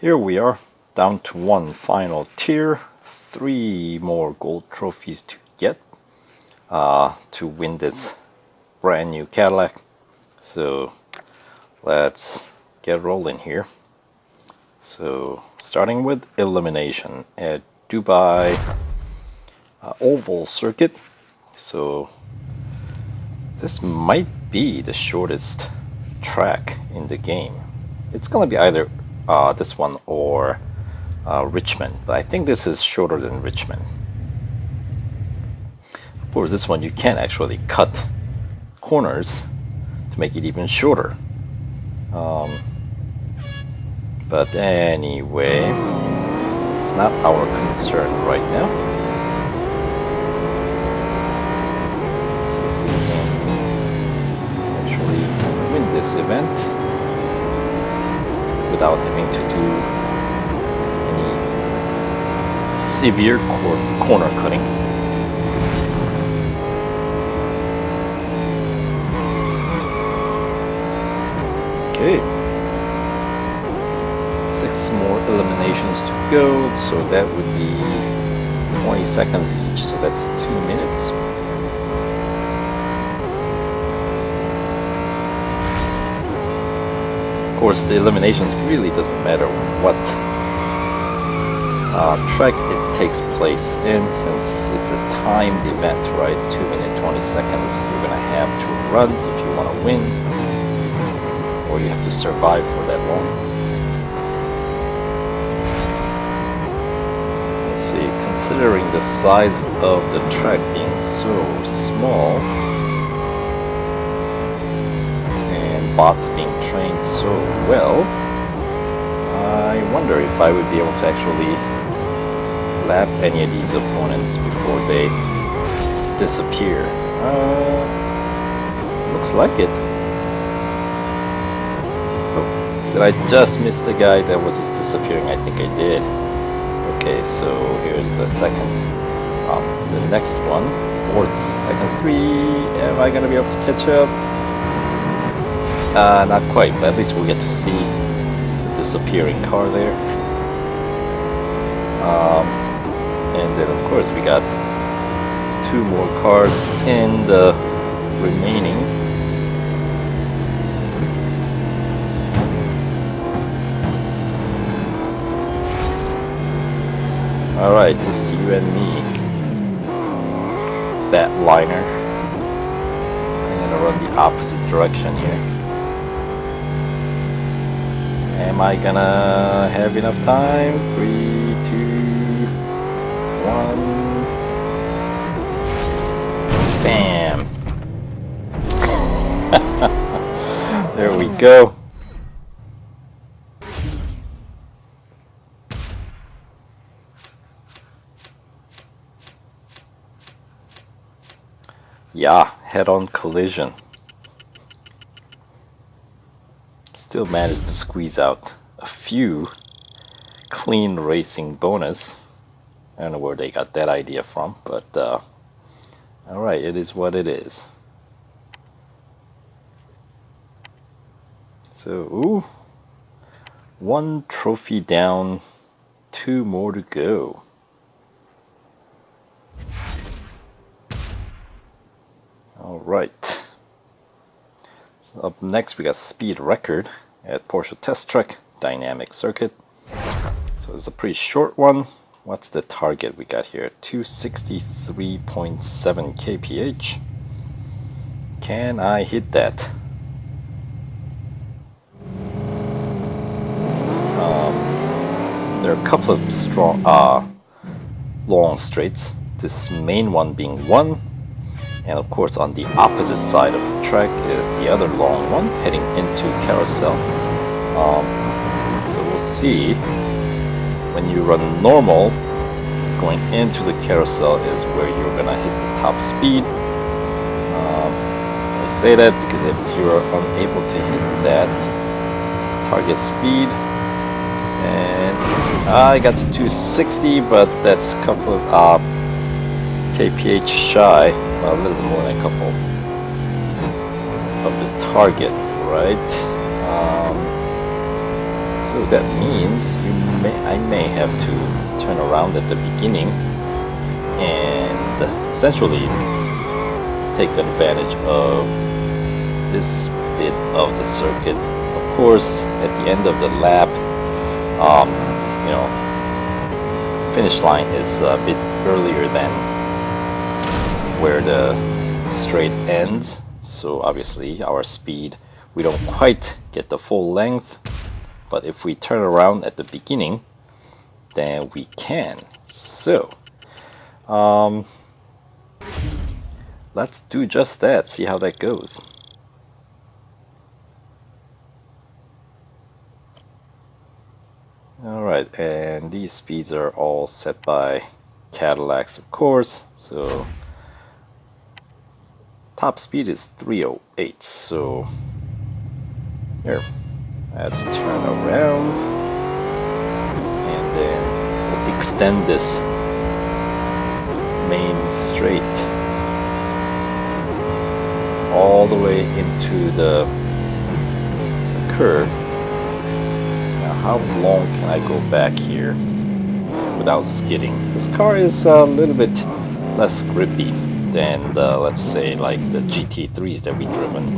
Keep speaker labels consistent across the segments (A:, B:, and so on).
A: Here we are, down to one final tier, 3 more gold trophies to get to win this brand new Cadillac. So let's get rolling here. So starting with Elimination at Dubai Oval Circuit. So this might be the shortest track in the game. It's gonna be either this one or Richmond, but I think this is shorter than Richmond. Of course, this one you can actually cut corners to make it even shorter. But anyway, it's not our concern right now. See if we can actually win this event without having to do any severe corner cutting. Okay, 6 more eliminations to go, so that would be 20 seconds each, so that's 2 minutes. Of course, the eliminations really doesn't matter what track it takes place in, since it's a timed event, right? 2 minutes 20 seconds. You're gonna have to run if you want to win, or you have to survive for that long. Let's see, considering the size of the track being so small, bots being trained so well, I wonder if I would be able to actually lap any of these opponents before they disappear. Looks like it. Oh, did I just miss the guy that was just disappearing? I think I did. Okay, so here's the second. The next one, fourth, second, 3. Am I gonna be able to catch up? Not quite, but at least we'll get to see the disappearing car there. And then of course we got 2 more cars in the remaining. Alright, just you and me. That liner. I'm gonna run the opposite direction here. Am I gonna have enough time? 3, 2, 1. Bam! There we go. Yeah, head-on collision. Still managed to squeeze out a few clean racing bonus. I don't know where they got that idea from, but alright, it is what it is. So, ooh, 1 trophy down, 2 more to go. Alright. Up next we got speed record at Porsche Test Track Dynamic Circuit. So it's a pretty short one. What's the target we got here? 263.7 kph. Can I hit that? There are a couple of strong long straights, this main one being 1. And of course on the opposite side of the track is the other long one heading into Carousel. So we'll see, when you run normal, going into the Carousel is where you're gonna hit the top speed. I say that because if you're unable to hit that target speed, and I got to 260, but that's a couple of kph shy. Well, a little bit more than a couple of the target, right? So that means I may have to turn around at the beginning and essentially take advantage of this bit of the circuit. Of course, at the end of the lap, you know, finish line is a bit earlier than where the straight ends. So obviously our speed, we don't quite get the full length. But if we turn around at the beginning, then we can. So, let's do just that, see how that goes. Alright, and these speeds are all set by Cadillacs, of course. So, top speed is 308, so here. Let's turn around and then we'll extend this main straight all the way into the curve. Now how long can I go back here without skidding? This car is a little bit less grippy than the, let's say, like the GT3s that we've driven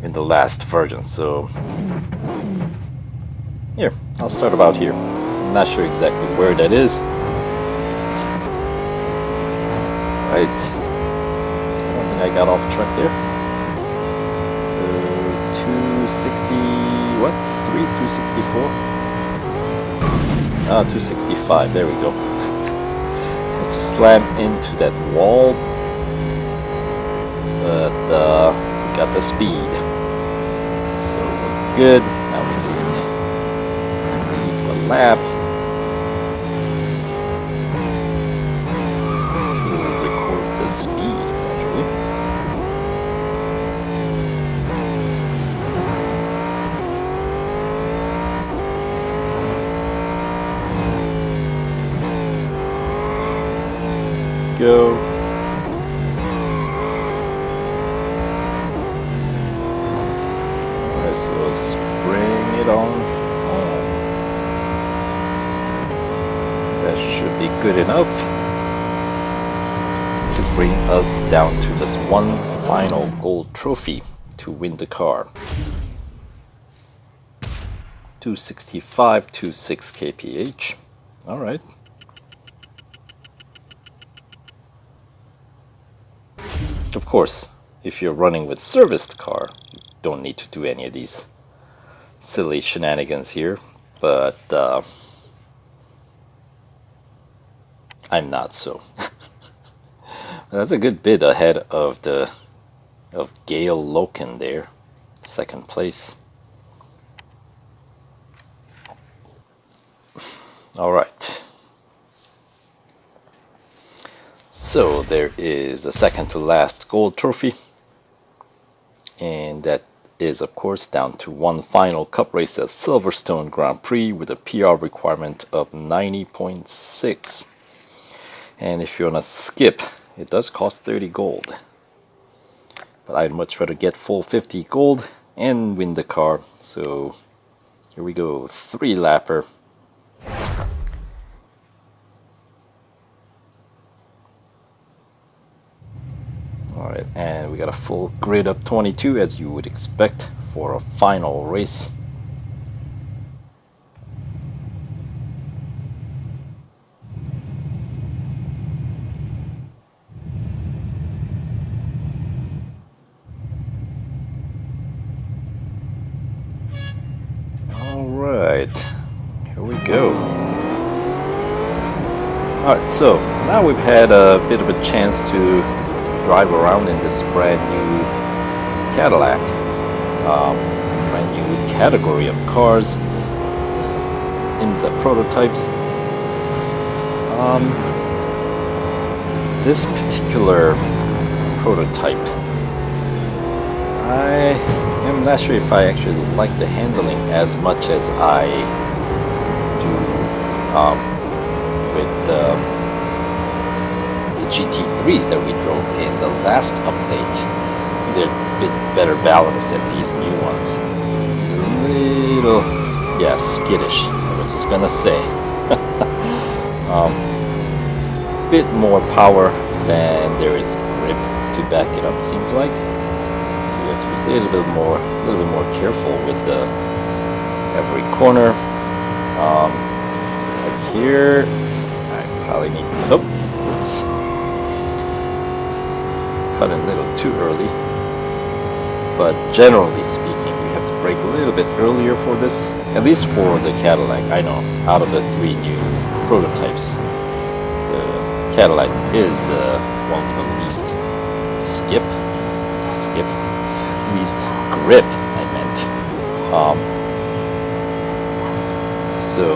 A: in the last version. So here, I'll start about here. I'm not sure exactly where that is. Right, I don't think I got off track there. So 260, what? 264? 265, there we go. Had to slam into that wall, but we got the speed. So we're good. Now we just complete the lap to record the speed, essentially. Go. So let's just bring it on home. That should be good enough to bring us down to just one final gold trophy to win the car. 265.26 kph. Alright. Of course, if you're running with serviced car, don't need to do any of these silly shenanigans here, but I'm not, so that's a good bit ahead of Gail Loken there, second place. All right, so there is the second to last gold trophy, and that is of course down to one final cup race at Silverstone Grand Prix with a PR requirement of 90.6. And if you want to skip, it does cost 30 gold. But I'd much rather get full 50 gold and win the car. So here we go, 3-lapper. Alright, and we got a full grid of 22 as you would expect for a final race. Alright, here we go. Alright, so now we've had a bit of a chance to drive around in this brand new Cadillac, brand new category of cars, IMSA prototypes. This particular prototype, I am not sure if I actually like the handling as much as I do with the GT3s that we drove in the last update. They're a bit better balanced than these new ones. It's a little Yeah, skittish. I was just gonna say. Bit more power than there is grip to back it up, seems like. So you have to be a little bit more careful with the every corner. Like here, I probably need. Oh, oops. Cut a little too early. But generally speaking, you have to brake a little bit earlier for this. At least for the Cadillac, I know. Out of the 3 new prototypes, the Cadillac is the one with the least least grip, I meant. So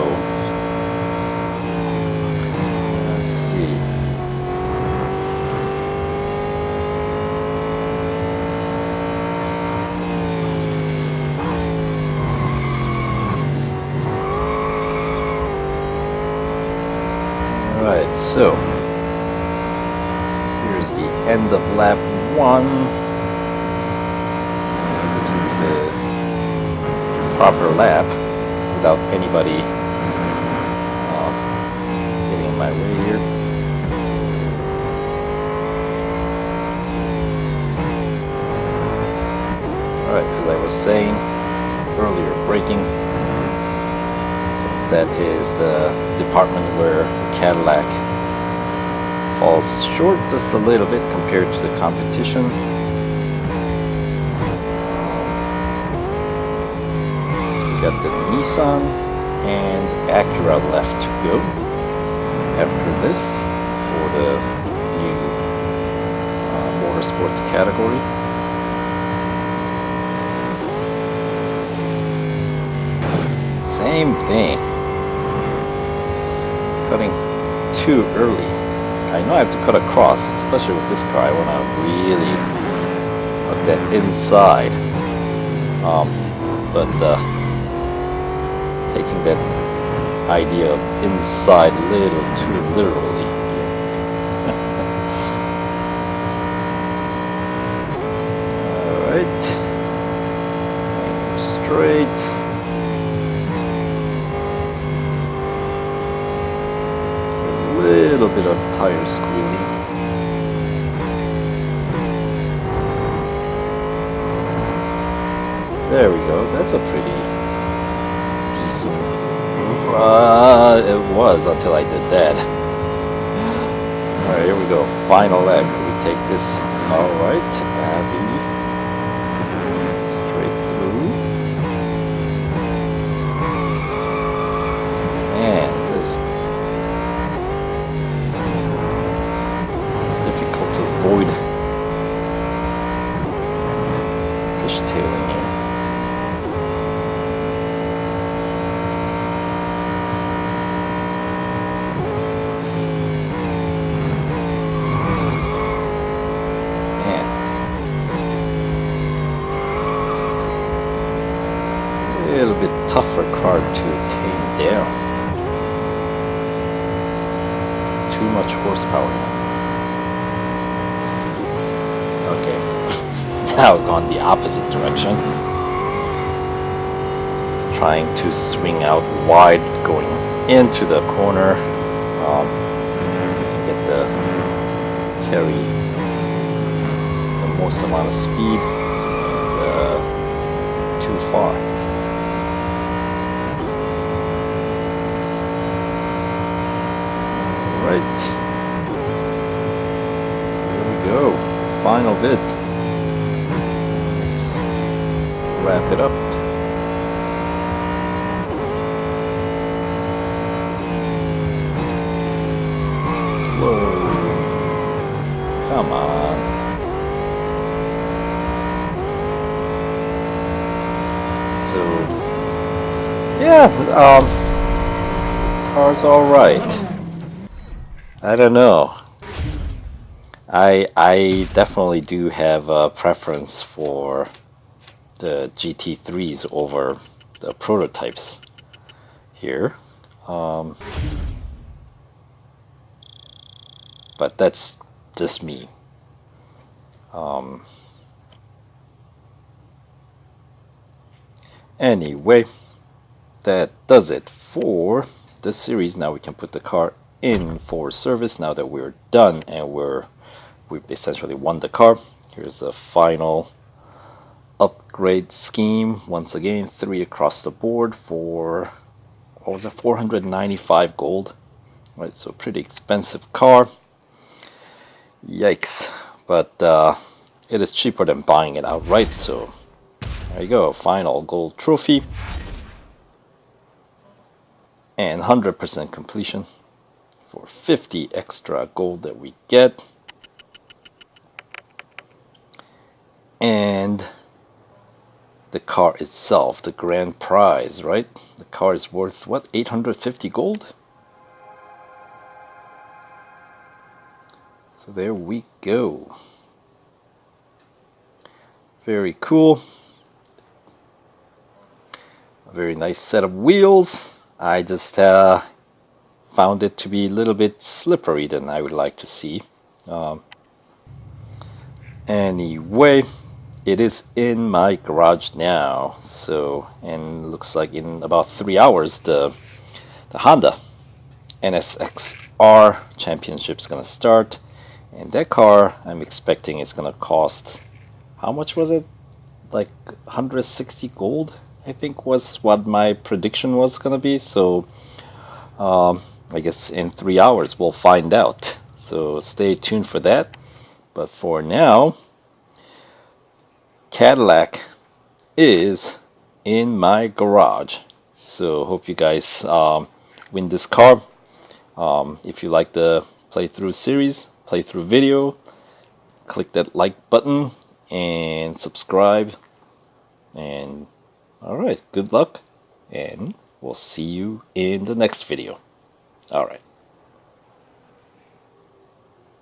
A: let's see. Alright, so here's the end of lap 1. This will be the proper lap without anybody getting in my way here. Alright, as I was saying earlier, braking, since that is the department where Cadillac falls short just a little bit compared to the competition. So we got the Nissan and Acura left to go after this for the new Motorsports category. Same thing. Cutting too early. I know I have to cut across, especially with this car. I want to really put that inside. But taking that idea of inside a little too literally. Alright. Straight. Little bit of tire squealing. There we go. That's a pretty decent. It was until I did that. All right, here we go. Final leg. We take this. All right, Abby. Straight through. And just avoid fishtailing here. Man. A little bit tougher car to tame down. Too much horsepower now. Okay, now gone the opposite direction. Trying to swing out wide going into the corner. Get the carry the most amount of speed and too far. Alright. Here we go. Final bit. Let's wrap it up. Whoa. Come on. So, yeah, car's alright. I don't know. I definitely do have a preference for the GT3s over the prototypes here. But that's just me. Anyway, that does it for this series. Now we can put the car in for service now that we're done and we've essentially won the car. Here's a final upgrade scheme. Once again, 3 across the board for, what was it, 495 gold. Right, so pretty expensive car. Yikes. But it is cheaper than buying it outright, so there you go, final gold trophy. And 100% completion for 50 extra gold that we get. And the car itself, the grand prize, right? The car is worth, what, 850 gold? So there we go. Very cool. A very nice set of wheels. I just found it to be a little bit slippery than I would like to see. Anyway, it is in my garage now. So, and looks like in about 3 hours the Honda NSX-R Championship is gonna start, and that car I'm expecting is gonna cost, how much was it? Like 160 gold, I think was what my prediction was gonna be. So I guess in 3 hours we'll find out. So stay tuned for that. But for now, Cadillac is in my garage. So hope you guys win this car. If you like the playthrough series, playthrough video, click that like button and subscribe. And alright, good luck, and we'll see you in the next video. Alright.